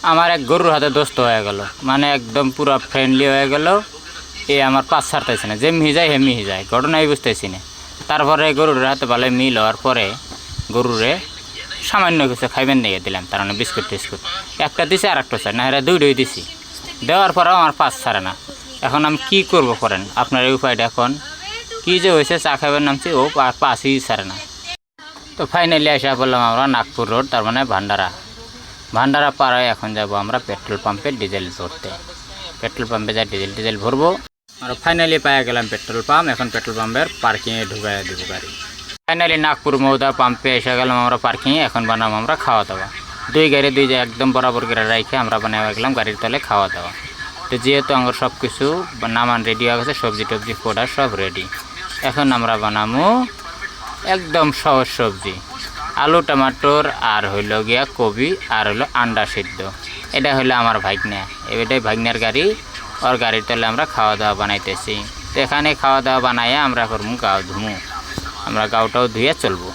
আমার এক গরুর হাতে দোস্ত হয়ে গেল, মানে একদম পুরো ফ্রেন্ডলি হয়ে গেল। এ আমার পাশ ছাড়তেছে না, যে মিহি যায় হেমি যায়, ঘটনাই বুঝতেছি না। তারপরে গরুর হাতে ভালো মিল হওয়ার পরে গরুরে সামান্য কিছু খাইবেন দিয়ে দিলাম, তার মানে বিস্কুট টিস্কুট একটা দিছে আর একটা চাই না, এরা দুইটাই দিছি। দেওয়ার পরেও আমার পাশ ছাড়ে না। এখন আমি কী করবো করেন আপনার এই উপায়টা? এখন কী যে হয়েছে, চা খাইবার নামছি ও পাশই ছাড়ে না। তো ফাইনালি আসা বললাম আমরা নাগপুর রোড, তার মানে ভান্ডারা পাড়ায় এখন যাব আমরা পেট্রোল পাম্পে ডিজেল ভরতে। পেট্রোল পাম্পে যা ডিজেল ভরবো। আর ফাইনালি পাওয়া গেলাম পেট্রোল পাম্প। এখন পেট্রোল পাম্পের পার্কিংয়ে ঢুকাই দেবো গাড়ি। ফাইনালি নাগপুর মৌদা পাম্পে এসে গেলাম আমরা পার্কিংয়ে। এখন বানাবো আমরা খাওয়া দাওয়া। দুই গাড়ি দুই একদম বরাবর করে রাখে আমরা বানাবো গেলাম গাড়ির তলে খাওয়া দাওয়া। তো যেহেতু আমার সব কিছু নামান রেডি হয়ে গেছে, সবজি টবজি ফোটা সব রেডি। এখন আমরা বানাবো একদম সহজ সবজি, আলু টমাটোর আর হইল গিয়া কবি আর হইলো আন্ডা সিদ্ধ। এটা হইলো আমার ভাগ্না, এটাই ভাগ্নার গাড়ি। ওর গাড়ির তলে আমরা খাওয়া দাওয়া বানাইতেছি। তো এখানে খাওয়া দাওয়া বানাইয়া আমরা করবো গাও ধুমু, আমরা গাওটাও ধুয়ে চলবো।